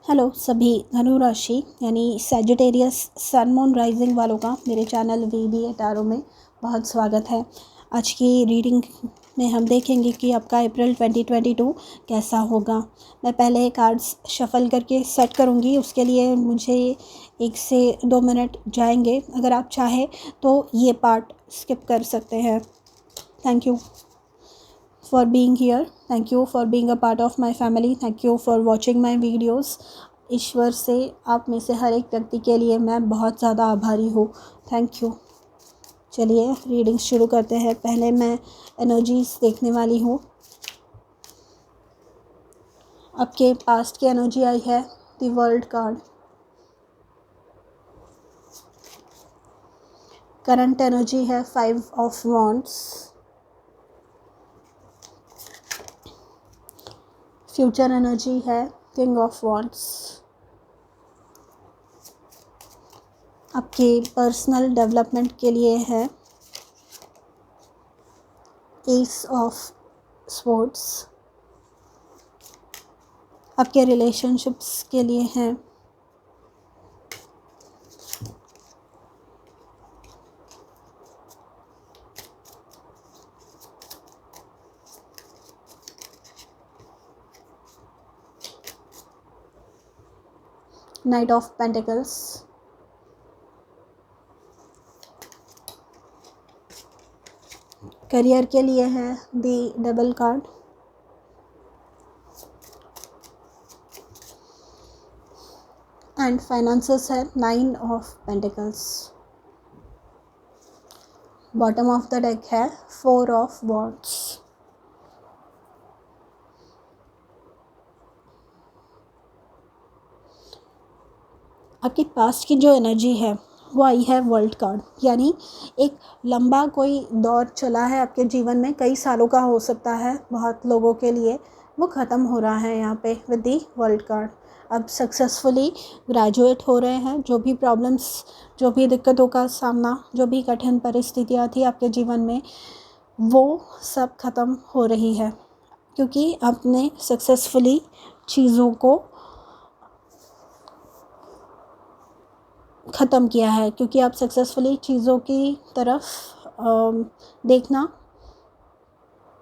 Hello सभी धनु राशि यानी सैजिटेरियस सन मून राइजिंग वालों का मेरे चैनल VBA टैरो में बहुत स्वागत है। आज की रीडिंग में हम देखेंगे कि आपका अप्रैल 2022 कैसा होगा। मैं पहले कार्ड्स शफल करके सेट करूंगी, उसके लिए मुझे 1 से 2 मिनट जाएंगे। अगर आप चाहें तो ये पार्ट स्किप कर सकते हैं। Thank you for being here. Thank you for being a part of my family. Thank you for watching my videos. ईश्वर से आप में से हर एक व्यक्ति के लिए मैं बहुत ज़्यादा आभारी हूँ। Thank you. चलिए रीडिंग शुरू करते हैं। पहले मैं एनर्जीज देखने वाली हूँ। आपके पास्ट की एनर्जी आई है the world card. Current energy है 5 ऑफ वॉन्ड्स। फ्यूचर एनर्जी है किंग ऑफ वॉन्ड्स। आपके पर्सनल डेवलपमेंट के लिए है एस ऑफ स्वॉर्ड्स। आपके रिलेशनशिप्स के लिए है नाइट ऑफ पेंटिकल्स। करियर के लिए है the double card. And finances है 9 of pentacles. Bottom of the deck है 4 ऑफ वॉन्ड्स। आपकी पास्ट की जो एनर्जी है वो आई है वर्ल्ड कार्ड, यानी एक लंबा कोई दौर चला है आपके जीवन में, कई सालों का हो सकता है बहुत लोगों के लिए, वो ख़त्म हो रहा है यहाँ पे विद दी वर्ल्ड कार्ड। अब सक्सेसफुली ग्रेजुएट हो रहे हैं। जो भी प्रॉब्लम्स, जो भी दिक्कतों का सामना, जो भी कठिन परिस्थितियाँ थी आपके जीवन में, वो सब ख़त्म हो रही है क्योंकि आपने सक्सेसफुली चीज़ों को ख़त्म किया है, क्योंकि आप सक्सेसफुली चीज़ों की तरफ देखना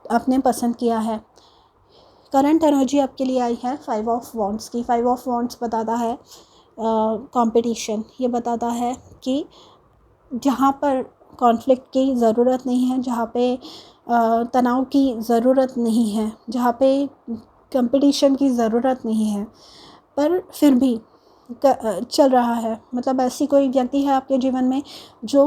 आपने पसंद किया है। करंट एनर्जी आपके लिए आई है 5 ऑफ वॉन्ड्स की। 5 ऑफ वॉन्ड्स बताता है कंपटीशन। ये बताता है कि जहाँ पर कॉन्फ्लिक्ट की ज़रूरत नहीं है, जहाँ पे तनाव की ज़रूरत नहीं है, जहाँ पे कंपटीशन की ज़रूरत नहीं है, पर फिर भी चल रहा है। मतलब ऐसी कोई व्यक्ति है आपके जीवन में जो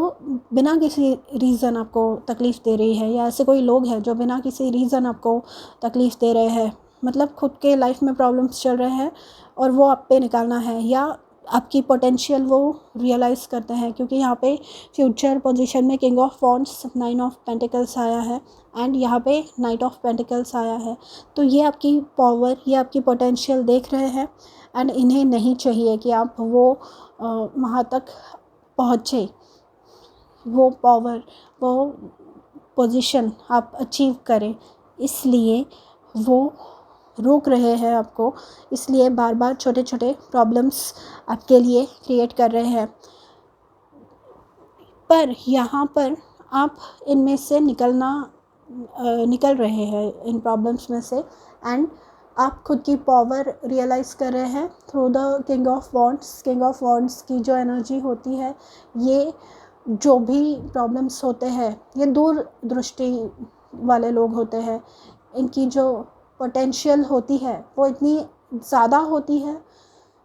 बिना किसी रीज़न आपको तकलीफ़ दे रही है, या ऐसे कोई लोग हैं जो बिना किसी रीज़न आपको तकलीफ़ दे रहे हैं। मतलब खुद के लाइफ में प्रॉब्लम्स चल रहे हैं और वो आप पे निकालना है, या आपकी पोटेंशियल वो रियलाइज़ करते हैं, क्योंकि यहाँ पे फ्यूचर पोजीशन में king of wands, 9 of pentacles आया है एंड यहाँ पे नाइट ऑफ पेंटिकल्स आया है। तो ये आपकी पावर, ये आपकी पोटेंशियल देख रहे हैं एंड इन्हें नहीं चाहिए कि आप वो वहाँ तक पहुँचे, वो पावर, वो पोजीशन आप अचीव करें। इसलिए वो रोक रहे हैं आपको, इसलिए बार बार छोटे छोटे प्रॉब्लम्स आपके लिए क्रिएट कर रहे हैं। पर यहाँ पर आप इनमें से निकल रहे हैं, इन प्रॉब्लम्स में से, एंड आप खुद की पावर रियलाइज़ कर रहे हैं through the king of wands. King of wands की जो एनर्जी होती है, ये जो भी प्रॉब्लम्स होते हैं, ये दूर दृष्टि वाले लोग होते हैं। इनकी जो पोटेंशियल होती है वो इतनी ज़्यादा होती है,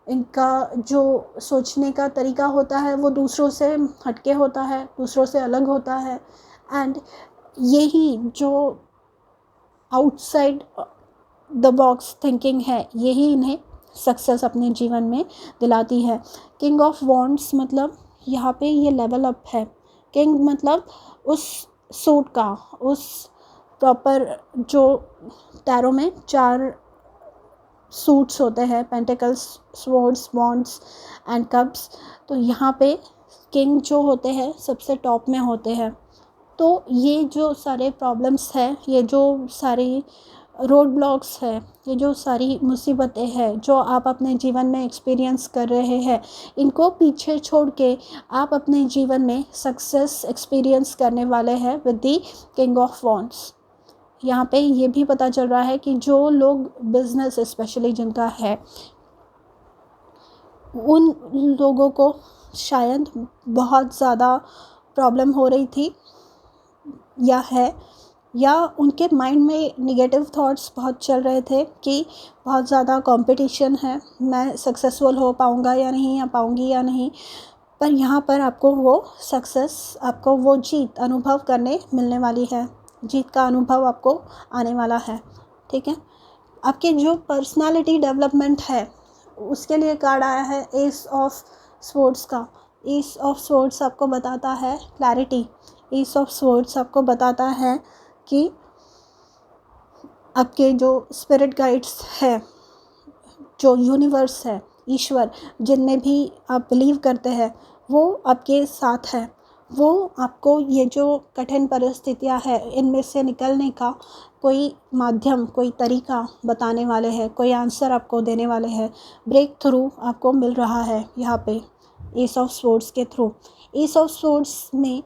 इनका जो सोचने का तरीका होता है वो दूसरों से हटके होता है, दूसरों से अलग होता है, एंड यही जो आउटसाइड द बॉक्स थिंकिंग है, यही इन्हें सक्सेस अपने जीवन में दिलाती है। किंग ऑफ वॉन्ड्स मतलब यहाँ पे ये लेवल अप है। किंग मतलब उस सूट का, उस प्रॉपर जो टैरो में 4 सूट्स होते हैं, pentacles, swords, wands and cups. तो यहाँ पे किंग जो होते हैं सबसे टॉप में होते हैं। तो ये जो सारे प्रॉब्लम्स हैं, ये जो सारी रोड ब्लॉक्स है, ये जो सारी मुसीबतें हैं जो आप अपने जीवन में एक्सपीरियंस कर रहे हैं, इनको पीछे छोड़ के आप अपने जीवन में सक्सेस एक्सपीरियंस करने वाले हैं with the king of wands. यहाँ पे ये भी पता चल रहा है कि जो लोग बिजनेस स्पेशली जिनका है, उन लोगों को शायद बहुत ज़्यादा प्रॉब्लम हो रही थी या है, या उनके माइंड में निगेटिव थॉट्स बहुत चल रहे थे कि बहुत ज़्यादा कंपटीशन है, मैं सक्सेसफुल हो पाऊँगा या नहीं, या पाऊँगी या नहीं। पर यहाँ पर आपको वो सक्सेस, आपको वो जीत अनुभव करने मिलने वाली है, जीत का अनुभव आपको आने वाला है। ठीक है, आपके जो पर्सनालिटी डेवलपमेंट है उसके लिए कार्ड आया है एस ऑफ स्वॉर्ड्स का। एस ऑफ स्वॉर्ड्स आपको बताता है क्लैरिटी। एस ऑफ स्वॉर्ड्स आपको बताता है कि आपके जो स्पिरिट गाइड्स है, जो यूनिवर्स है, ईश्वर, जिनमें भी आप बिलीव करते हैं, वो आपके साथ है। वो आपको ये जो कठिन परिस्थितियां है इनमें से निकलने का कोई माध्यम, कोई तरीका बताने वाले हैं, कोई आंसर आपको देने वाले हैं। ब्रेक थ्रू आपको मिल रहा है यहाँ पे एस ऑफ स्वॉर्ड्स के थ्रू। एस ऑफ स्वॉर्ड्स में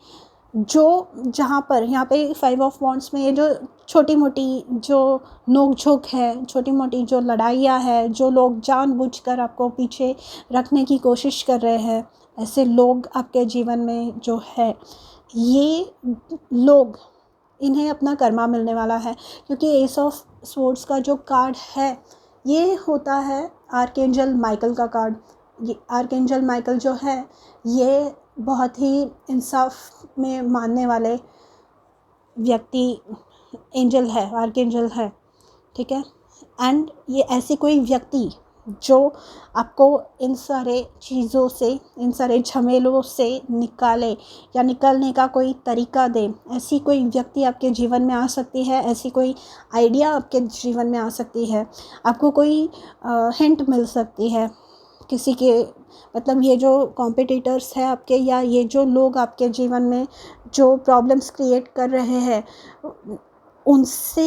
जो जहाँ पर यहाँ पे 5 ऑफ वॉन्ड्स में ये जो छोटी मोटी जो नोक झोंक है, छोटी मोटी जो लड़ाइयाँ है, जो लोग जानबूझकर आपको पीछे रखने की कोशिश कर रहे हैं, ऐसे लोग आपके जीवन में जो है, ये लोग, इन्हें अपना कर्मा मिलने वाला है। क्योंकि एस ऑफ स्वॉर्ड्स का जो कार्ड है ये होता है आर्कएंजल माइकल का कार्ड। ये आर्कएंजल माइकल जो है ये बहुत ही इंसाफ में मानने वाले व्यक्ति एंजल है, आर्कएंजल है। ठीक है, एंड ये ऐसी कोई व्यक्ति जो आपको इन सारे चीज़ों से, इन सारे झमेलों से निकाले या निकलने का कोई तरीका दे, ऐसी कोई व्यक्ति आपके जीवन में आ सकती है, ऐसी कोई आइडिया आपके जीवन में आ सकती है, आपको कोई हिंट मिल सकती है किसी के, मतलब ये जो कॉम्पिटिटर्स हैं आपके, या ये जो लोग आपके जीवन में जो प्रॉब्लम्स क्रिएट कर रहे हैं, उनसे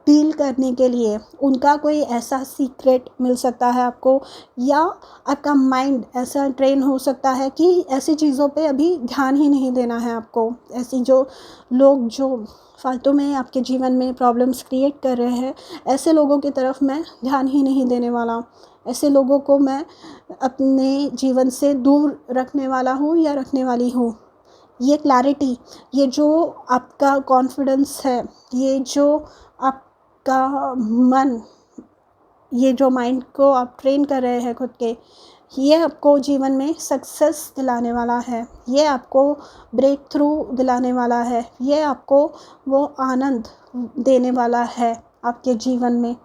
डील करने के लिए उनका कोई ऐसा सीक्रेट मिल सकता है आपको, या आपका माइंड ऐसा ट्रेन हो सकता है कि ऐसी चीज़ों पे अभी ध्यान ही नहीं देना है आपको। ऐसी जो लोग जो फालतू में आपके जीवन में प्रॉब्लम्स क्रिएट कर रहे हैं, ऐसे लोगों की तरफ मैं ध्यान ही नहीं देने वाला, ऐसे लोगों को मैं अपने जीवन से दूर रखने वाला हूँ या रखने वाली हूँ। ये क्लैरिटी, ये जो आपका कॉन्फिडेंस है, ये जो आपका मन, ये जो माइंड को आप ट्रेन कर रहे हैं खुद के, ये आपको जीवन में सक्सेस दिलाने वाला है, ये आपको ब्रेक थ्रू दिलाने वाला है, ये आपको वो आनंद देने वाला है आपके जीवन में।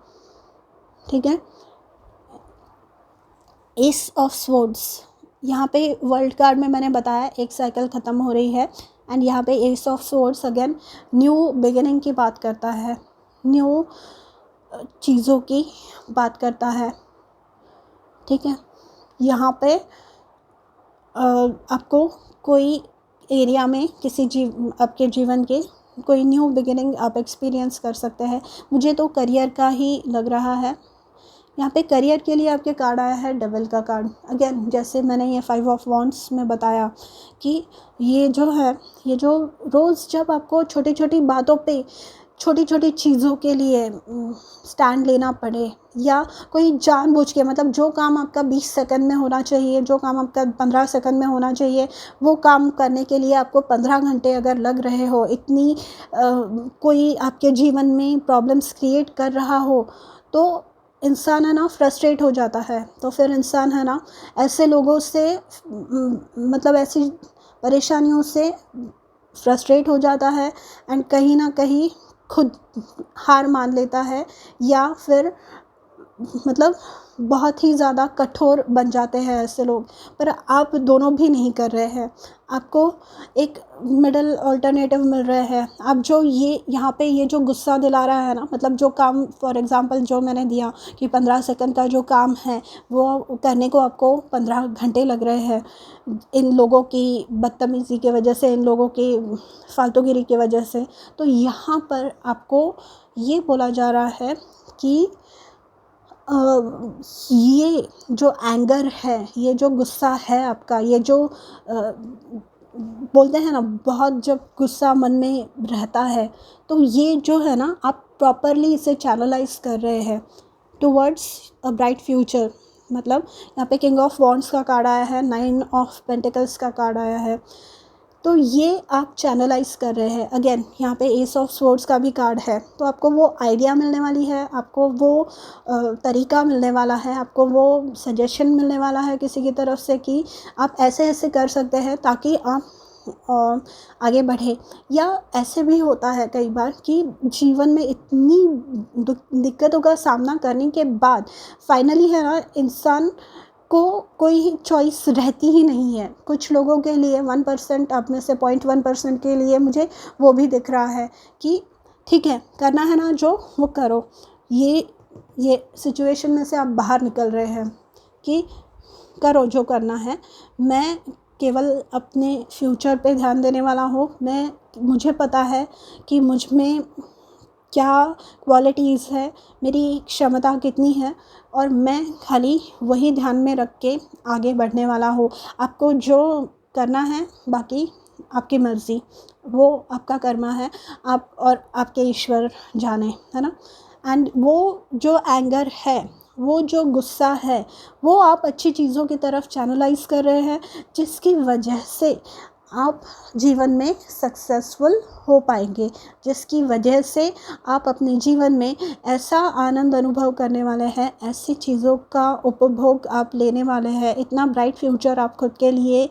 ठीक है, एस ऑफ स्वॉर्ड्स, यहाँ पे वर्ल्ड कार्ड में मैंने बताया एक साइकिल ख़त्म हो रही है, एंड यहाँ पे S of swords again new beginning की बात करता है, न्यू चीज़ों की बात करता है। ठीक है, यहाँ पे आपको कोई एरिया में किसी आपके जीवन के कोई न्यू बिगिनिंग आप एक्सपीरियंस कर सकते हैं। मुझे तो करियर का ही लग रहा है। यहाँ पे करियर के लिए आपके कार्ड आया है डेविल का कार्ड। अगेन जैसे मैंने ये 5 ऑफ वॉन्ड्स में बताया कि ये जो है, ये जो रोज़ जब आपको छोटी छोटी बातों पे, छोटी छोटी चीज़ों के लिए स्टैंड लेना पड़े, या कोई जानबूझ के, मतलब जो काम आपका 20 सेकंड में होना चाहिए, जो काम आपका 15 सेकंड में होना चाहिए, वो काम करने के लिए आपको 15 घंटे अगर लग रहे हो, इतनी कोई आपके जीवन में प्रॉब्लम्स क्रिएट कर रहा हो, तो इंसान है ना फ्रस्ट्रेट हो जाता है। तो फिर इंसान है ना ऐसे लोगों से, मतलब ऐसी परेशानियों से फ्रस्ट्रेट हो जाता है, एंड कहीं ना कहीं खुद हार मान लेता है, या फिर मतलब बहुत ही ज़्यादा कठोर बन जाते हैं ऐसे लोग। पर आप दोनों भी नहीं कर रहे हैं, आपको एक मिडल अल्टरनेटिव मिल रहा है। आप जो ये यहाँ पे ये जो गुस्सा दिला रहा है ना, मतलब जो काम, फॉर एग्ज़ाम्पल जो मैंने दिया कि 15 सेकंड का जो काम है वो करने को आपको 15 घंटे लग रहे हैं, इन लोगों की बदतमीज़ी की वजह से, इन लोगों की फालतूगिरी की वजह से। तो यहाँ पर आपको ये बोला जा रहा है कि ये जो एंगर है, ये जो गुस्सा है आपका, ये जो बोलते हैं ना, बहुत जब गुस्सा मन में रहता है, तो ये जो है ना, आप प्रॉपरली इसे चैनलाइज कर रहे हैं टुवर्ड्स अ ब्राइट फ्यूचर। मतलब यहाँ पे किंग ऑफ वॉन्ड्स का कार्ड आया है, 9 ऑफ पेंटिकल्स का कार्ड आया है, तो ये आप चैनलाइज कर रहे हैं। अगेन यहाँ पे एस ऑफ स्वॉर्ड्स का भी कार्ड है, तो आपको वो आइडिया मिलने वाली है, आपको वो तरीका मिलने वाला है, आपको वो सजेशन मिलने वाला है किसी की तरफ से कि आप ऐसे ऐसे कर सकते हैं ताकि आप आगे बढ़े। या ऐसे भी होता है कई बार कि जीवन में इतनी दिक्कतों का सामना करने के बाद फाइनली है ना, इंसान को कोई चॉइस रहती ही नहीं है। कुछ लोगों के लिए 1% आप में से 0.1% के लिए मुझे वो भी दिख रहा है कि ठीक है, करना है ना जो, वो करो। ये सिचुएशन में से आप बाहर निकल रहे हैं कि करो जो करना है, मैं केवल अपने फ्यूचर पे ध्यान देने वाला हूँ। मुझे पता है कि मुझ में क्या क्वालिटीज़ है, मेरी क्षमता कितनी है, और मैं खाली वही ध्यान में रख के आगे बढ़ने वाला हूँ। आपको जो करना है, बाकी आपकी मर्ज़ी, वो आपका कर्मा है, आप और आपके ईश्वर जाने, है ना। एंड वो जो एंगर है, वो जो गुस्सा है, वो आप अच्छी चीज़ों की तरफ चैनलाइज कर रहे हैं, जिसकी वजह से आप जीवन में सक्सेसफुल हो पाएंगे, जिसकी वजह से आप अपने जीवन में ऐसा आनंद अनुभव करने वाले हैं, ऐसी चीज़ों का उपभोग आप लेने वाले हैं, इतना ब्राइट फ्यूचर आप खुद के लिए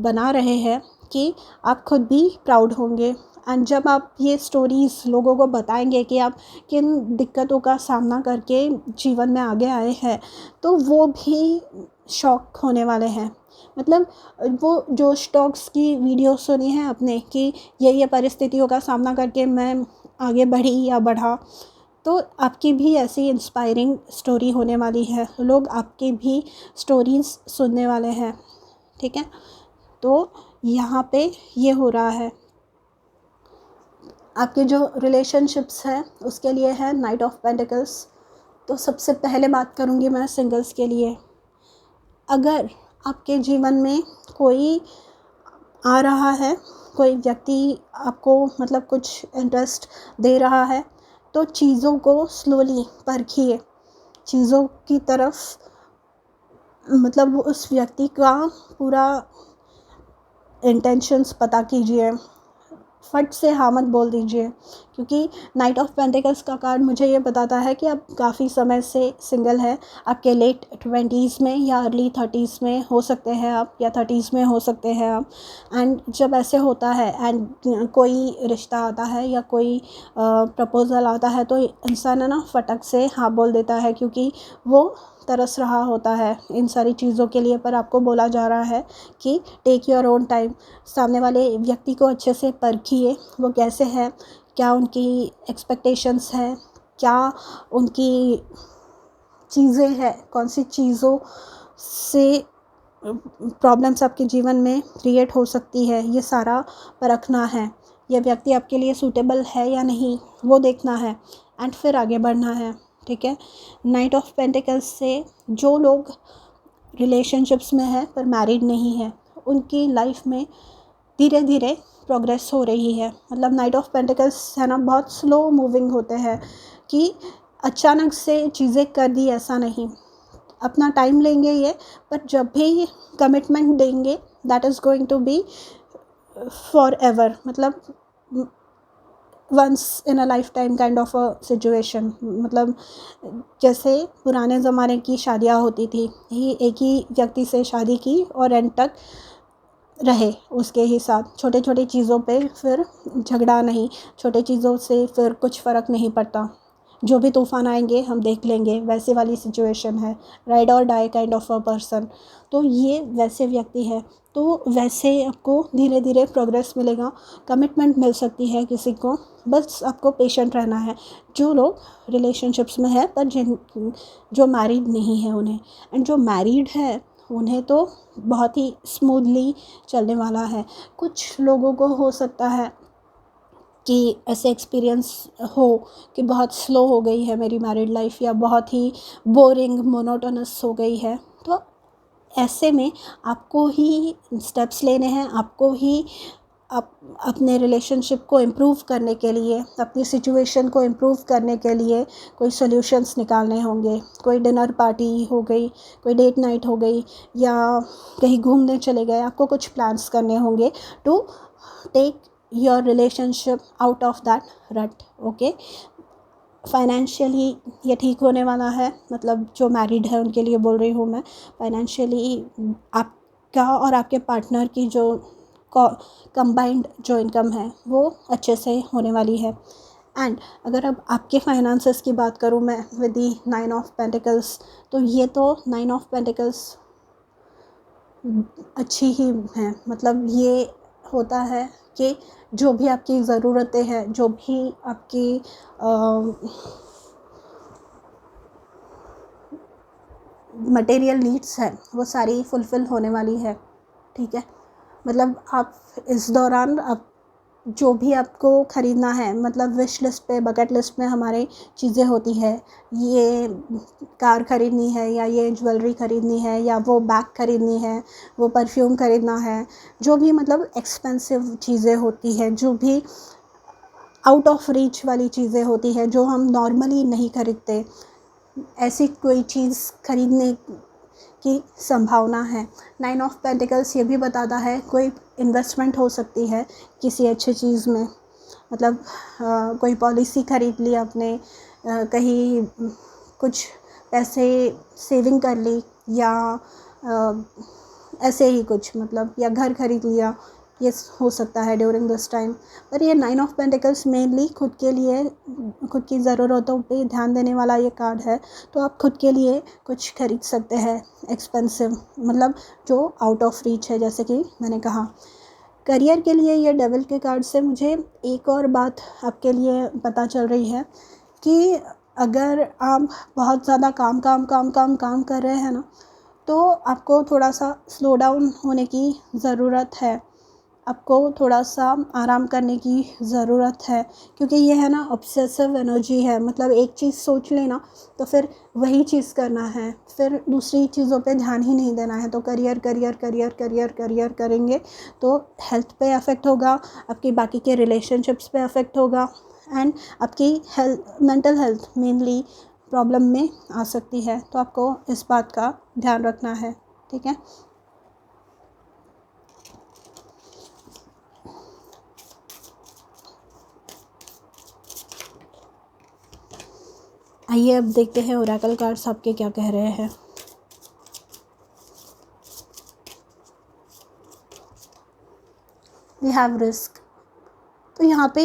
बना रहे हैं कि आप खुद भी प्राउड होंगे। एंड जब आप ये स्टोरीज़ लोगों को बताएंगे कि आप किन दिक्कतों का सामना करके जीवन में आगे आए हैं, तो वो भी शॉक होने वाले हैं। मतलब वो जो स्टॉक्स की वीडियो सुनी है आपने कि ये परिस्थितियों का सामना करके मैं आगे बढ़ी या बढ़ा, तो आपकी भी ऐसी इंस्पायरिंग स्टोरी होने वाली है, लोग आपकी भी स्टोरीज़ सुनने वाले हैं, ठीक है। तो यहाँ पे ये हो रहा है। आपके जो रिलेशनशिप्स हैं उसके लिए है नाइट ऑफ पेंटिकल्स। तो सबसे पहले बात करूँगी मैं सिंगल्स के लिए। अगर आपके जीवन में कोई आ रहा है, कोई व्यक्ति आपको मतलब कुछ इंटरेस्ट दे रहा है, तो चीज़ों को स्लोली परखिए, चीज़ों की तरफ मतलब उस व्यक्ति का पूरा इंटेंशंस पता कीजिए, फट से हाँ मत बोल दीजिए। क्योंकि नाइट ऑफ पेंटिकल्स का कार्ड मुझे ये बताता है कि आप काफ़ी समय से सिंगल हैं, आपके लेट 20s में या अर्ली 30s में हो सकते हैं आप, या 30s में हो सकते हैं आप। एंड जब ऐसे होता है एंड कोई रिश्ता आता है या कोई प्रपोज़ल आता है, तो इंसान है ना फटक से हाँ बोल देता है, क्योंकि वो तरस रहा होता है इन सारी चीज़ों के लिए। पर आपको बोला जा रहा है कि टेक योर ओन टाइम, सामने वाले व्यक्ति को अच्छे से परखिए, वो कैसे है, क्या उनकी एक्सपेक्टेशंस हैं, क्या उनकी चीज़ें हैं, कौन सी चीज़ों से प्रॉब्लम्स आपके जीवन में क्रिएट हो सकती है, ये सारा परखना है। ये व्यक्ति आपके लिए सूटेबल है या नहीं, वो देखना है, एंड फिर आगे बढ़ना है, ठीक है। नाइट ऑफ पेंटिकल्स से जो लोग रिलेशनशिप्स में है पर मैरिड नहीं है, उनकी लाइफ में धीरे धीरे प्रोग्रेस हो रही है। मतलब नाइट ऑफ पेंटिकल्स है ना, बहुत स्लो मूविंग होते हैं कि अचानक से चीज़ें कर दी, ऐसा नहीं, अपना टाइम लेंगे ये, पर जब भी कमिटमेंट देंगे that is going to be forever, मतलब once in a lifetime kind of a situation. मतलब जैसे पुराने ज़माने की शादियाँ होती थी, ये एक ही व्यक्ति से शादी की और एंड तक रहे उसके ही साथ, छोटे छोटे चीज़ों पे फिर झगड़ा नहीं, छोटे चीज़ों से फिर कुछ फ़र्क नहीं पड़ता, जो भी तूफ़ान आएंगे हम देख लेंगे, वैसे वाली सिचुएशन है, ride or die kind of a person. तो ये वैसे व्यक्ति है, तो वैसे आपको धीरे धीरे प्रोग्रेस मिलेगा, कमिटमेंट मिल सकती है किसी को, बस आपको पेशेंट रहना है। जो लोग रिलेशनशिप्स में है पर जो मैरिड नहीं है उन्हें, एंड जो मैरिड है उन्हें तो बहुत ही स्मूथली चलने वाला है। कुछ लोगों को हो सकता है कि ऐसे एक्सपीरियंस हो कि बहुत स्लो हो गई है मेरी मैरिड लाइफ या बहुत ही बोरिंग मोनोटोनस हो गई है, तो ऐसे में आपको ही स्टेप्स लेने हैं, आपको ही अपने रिलेशनशिप को इम्प्रूव करने के लिए, अपनी सिचुएशन को इम्प्रूव करने के लिए कोई सॉल्यूशंस निकालने होंगे। कोई डिनर पार्टी हो गई, कोई डेट नाइट हो गई, या कहीं घूमने चले गए, आपको कुछ प्लान्स करने होंगे to take your relationship out of that rut. Okay, financially ये ठीक होने वाला है, मतलब जो मैरिड है उनके लिए बोल रही हूँ मैं। फाइनेंशियली आपका और आपके पार्टनर की जो कंबाइंड जो इनकम है वो अच्छे से होने वाली है। एंड अगर अब आपके फाइनेंसेस की बात करूँ मैं विद दी 9 ऑफ पेंटिकल्स, तो ये तो 9 ऑफ पेंटिकल्स अच्छी ही है। मतलब ये होता है कि जो भी आपकी ज़रूरतें हैं, जो भी आपकी मटेरियल नीड्स हैं, वो सारी फुलफ़िल होने वाली है। ठीक है, मतलब आप इस दौरान आप जो भी आपको ख़रीदना है, मतलब विश लिस्ट पे, बकेट लिस्ट में हमारे चीज़ें होती है, ये कार ख़रीदनी है, या ये ज्वेलरी ख़रीदनी है, या वो बैग ख़रीदनी है, वो परफ्यूम ख़रीदना है, जो भी मतलब एक्सपेंसिव चीज़ें होती है, जो भी आउट ऑफ रीच वाली चीज़ें होती है, जो हम नॉर्मली नहीं खरीदते, ऐसी कोई चीज़ खरीदने की संभावना है। 9 ऑफ पेंटिकल्स ये भी बताता है कोई इन्वेस्टमेंट हो सकती है किसी अच्छी चीज़ में। मतलब कोई पॉलिसी ख़रीद ली आपने, कहीं कुछ पैसे सेविंग कर ली, या ऐसे ही कुछ, मतलब या घर ख़रीद लिया, ये हो सकता है ड्यूरिंग दिस टाइम। पर ये 9 ऑफ पेंटिकल्स मेनली खुद के लिए, खुद की ज़रूरतों पे ध्यान देने वाला ये कार्ड है। तो आप खुद के लिए कुछ खरीद सकते हैं एक्सपेंसिव, मतलब जो आउट ऑफ रीच है, जैसे कि मैंने कहा। करियर के लिए ये डेविल के कार्ड से मुझे एक और बात आपके लिए पता चल रही है कि अगर आप बहुत ज़्यादा काम काम काम काम काम कर रहे हैं ना, तो आपको थोड़ा सा स्लो डाउन होने की ज़रूरत है, आपको थोड़ा सा आराम करने की ज़रूरत है। क्योंकि ये है ना, ऑब्सेसिव एनर्जी है, मतलब एक चीज़ सोच लेना तो फिर वही चीज़ करना है, फिर दूसरी चीज़ों पे ध्यान ही नहीं देना है। तो career career career career career करेंगे तो हेल्थ पे अफेक्ट होगा, आपकी बाकी के रिलेशनशिप्स पे अफेक्ट होगा, एंड आपकी health, mental health mainly problem में आ सकती है। तो आपको इस बात का ध्यान रखना है। ठीक है, आइए अब देखते हैं ओरेकल कार्ड्स आपके क्या कह रहे हैं। वी हैव रिस्क, तो यहाँ पे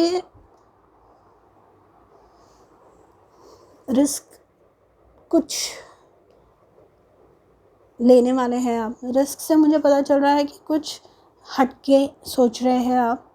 रिस्क कुछ लेने वाले हैं आप। रिस्क से मुझे पता चल रहा है कि कुछ हटके सोच रहे हैं आप,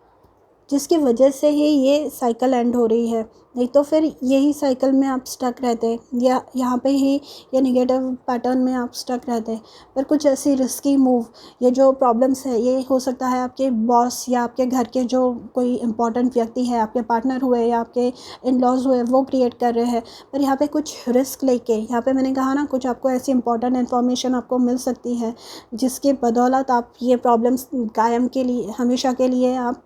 जिसकी वजह से ही ये साइकिल एंड हो रही है। नहीं तो फिर यही साइकिल में आप स्टक रहते, या यहाँ पे ही ये नेगेटिव पैटर्न में आप स्टक रहते। पर कुछ ऐसी रिस्की मूव, ये जो प्रॉब्लम्स है, ये हो सकता है आपके बॉस या आपके घर के जो कोई इंपॉर्टेंट व्यक्ति है, आपके पार्टनर हुए या आपके इन लॉज हुए, वो क्रिएट कर रहे हैं। पर यहाँ पे कुछ रिस्क लेके, यहाँ पे मैंने कहा ना, कुछ आपको ऐसी इंपॉर्टेंट इन्फॉर्मेशन आपको मिल सकती है जिसके बदौलत आप ये प्रॉब्लम्स कायम के लिए, हमेशा के लिए आप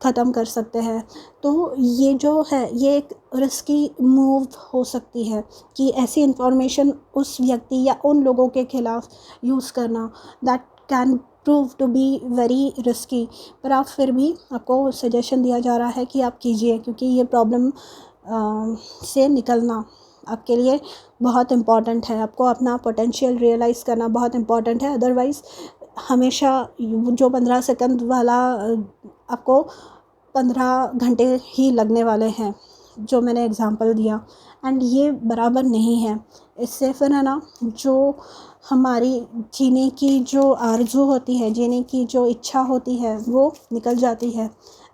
ख़त्म कर सकते हैं। तो ये जो है, ये एक रिस्की मूव हो सकती है कि ऐसी इंफॉर्मेशन उस व्यक्ति या उन लोगों के खिलाफ यूज़ करना, that can prove to be very risky. पर आप फिर भी, आपको सजेशन दिया जा रहा है कि आप कीजिए, क्योंकि ये प्रॉब्लम से निकलना आपके लिए बहुत इम्पॉर्टेंट है। आपको अपना पोटेंशियल रियलाइज़ करना बहुत इम्पॉर्टेंट है। अदरवाइज़ हमेशा जो 15 सेकंड वाला आपको 15 घंटे ही लगने वाले हैं, जो मैंने एग्जांपल दिया, एंड ये बराबर नहीं है। इससे फिर है ना, जो हमारी जीने की जो आरज़ू होती है, जीने की जो इच्छा होती है, वो निकल जाती है,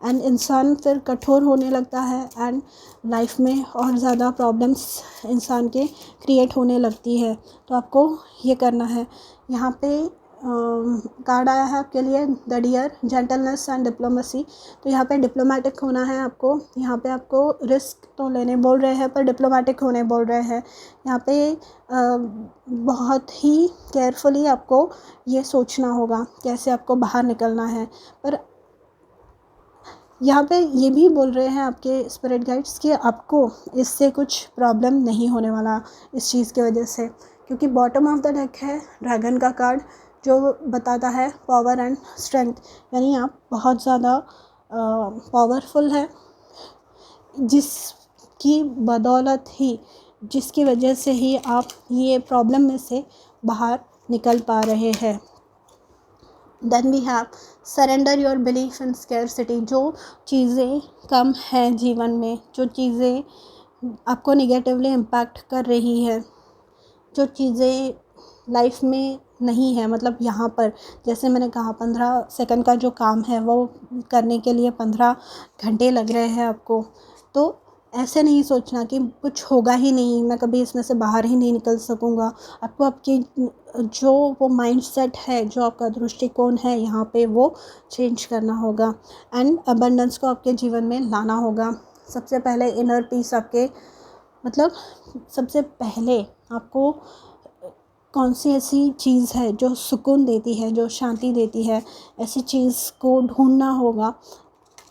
एंड इंसान फिर कठोर होने लगता है, एंड लाइफ में और ज़्यादा प्रॉब्लम्स इंसान के क्रिएट होने लगती है। तो आपको ये करना है। यहाँ पे कार्ड आया है आपके लिए the dear, gentleness and diplomacy. तो यहाँ पे डिप्लोमेटिक होना है आपको, यहाँ पे आपको रिस्क तो लेने बोल रहे हैं पर डिप्लोमेटिक होने बोल रहे हैं। यहाँ पे बहुत ही केयरफुली आपको ये सोचना होगा कैसे आपको बाहर निकलना है। पर यहाँ पे ये भी बोल रहे हैं आपके स्पिरिट गाइड्स कि आपको इससे कुछ प्रॉब्लम नहीं होने वाला इस चीज़ की वजह से, क्योंकि बॉटम ऑफ द डेक है ड्रैगन का कार्ड जो बताता है पावर एंड स्ट्रेंथ, यानी आप बहुत ज़्यादा पावरफुल है, जिसकी बदौलत ही, जिसकी वजह से ही आप ये प्रॉब्लम में से बाहर निकल पा रहे हैं। Then we have surrender your belief in scarcity. जो चीज़ें कम हैं जीवन में, जो चीज़ें आपको निगेटिवली इम्पैक्ट कर रही है, जो चीज़ें लाइफ में नहीं है, मतलब यहाँ पर जैसे मैंने कहा 15 सेकंड का जो काम है वो करने के लिए 15 घंटे लग रहे हैं आपको। तो ऐसे नहीं सोचना कि कुछ होगा ही नहीं, मैं कभी इसमें से बाहर ही नहीं निकल सकूँगा। आपको आपकी जो वो माइंडसेट है, जो आपका दृष्टिकोण है यहाँ पे, वो चेंज करना होगा एंड अबंडेंस को आपके जीवन में लाना होगा। सबसे पहले इनर पीस आपके, मतलब सबसे पहले आपको कौन सी ऐसी चीज़ है जो सुकून देती है, जो शांति देती है, ऐसी चीज़ को ढूंढना होगा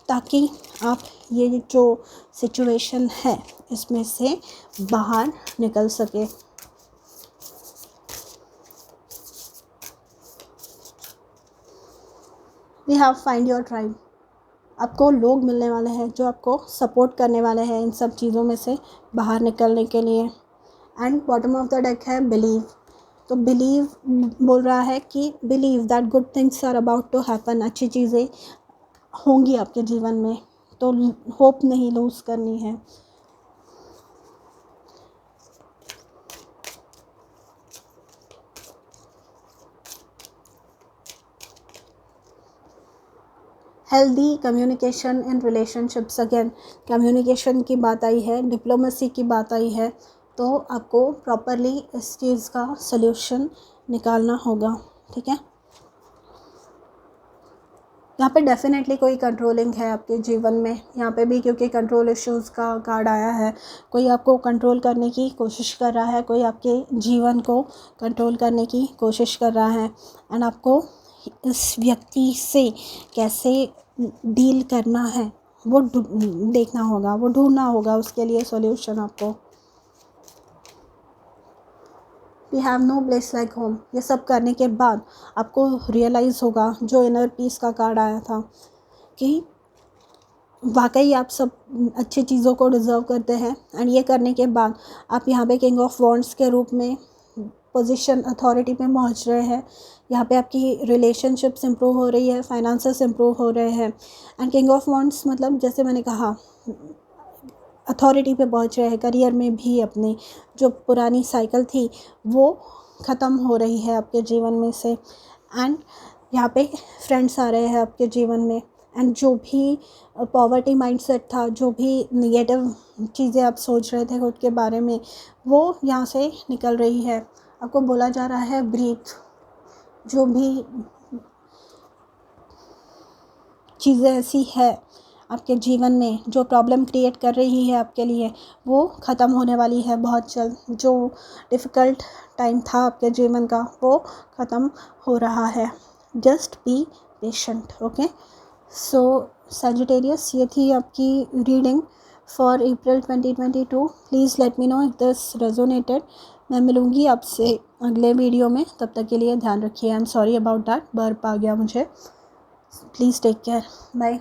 ताकि आप ये जो सिचुएशन है इसमें से बाहर निकल सके। We have find your tribe. आपको लोग मिलने वाले हैं जो आपको सपोर्ट करने वाले हैं इन सब चीज़ों में से बाहर निकलने के लिए। And bottom of the deck है बिलीव। तो बिलीव बोल रहा है कि believe that good things are about to happen. अच्छी चीज़ें होंगी आपके जीवन में, तो होप नहीं लूज़ करनी है। Healthy communication in relationships. Again communication की बात आई है, डिप्लोमेसी की बात आई है, तो आपको प्रॉपरली इस चीज़ का सल्यूशन निकालना होगा, ठीक है। यहाँ पे डेफिनेटली कोई कंट्रोलिंग है आपके जीवन में, यहाँ पे भी क्योंकि कंट्रोल इश्यूज़ का कार्ड आया है। कोई आपको कंट्रोल करने की कोशिश कर रहा है, कोई आपके जीवन को कंट्रोल करने की कोशिश कर रहा है एंड आपको इस व्यक्ति से कैसे डील करना है वो देखना होगा, वो ढूंढना होगा, उसके लिए सॉल्यूशन आपको। We have no place like home. ये सब करने के बाद आपको रियलाइज़ होगा, जो इनर पीस का कार्ड आया था, कि वाकई आप सब अच्छी चीज़ों को डिज़र्व करते हैं। एंड ये करने के बाद आप यहाँ पे किंग ऑफ वॉन्ड्स के रूप में पोजीशन अथॉरिटी पे पहुँच रहे हैं। यहाँ पे आपकी रिलेशनशिप्स इम्प्रूव हो रही है, फाइनेंसेस इम्प्रूव हो रहे हैं। एंड किंग ऑफ वॉन्ड्स मतलब जैसे मैंने कहा अथॉरिटी पे पहुँच रहे हैं। करियर में भी अपनी जो पुरानी साइकिल थी वो ख़त्म हो रही है आपके जीवन में से। एंड यहाँ पे फ्रेंड्स आ रहे हैं आपके जीवन में। एंड जो भी पॉवर्टी माइंडसेट था, जो भी निगेटिव चीज़ें आप सोच रहे थे खुद के बारे में, वो यहाँ से निकल रही है। आपको बोला जा रहा है ब्रीथ। जो भी चीज़ें ऐसी है आपके जीवन में जो प्रॉब्लम क्रिएट कर रही है आपके लिए, वो ख़त्म होने वाली है बहुत जल्द। जो डिफ़िकल्ट टाइम था आपके जीवन का वो ख़त्म हो रहा है। Just be patient, okay. So Sagittarius, ये थी आपकी reading for April 2022। Please let me know if this resonated. मैं मिलूँगी आपसे अगले वीडियो में, तब तक के लिए ध्यान रखिए। I am sorry about that, burp आ गया मुझे। Please take care, bye.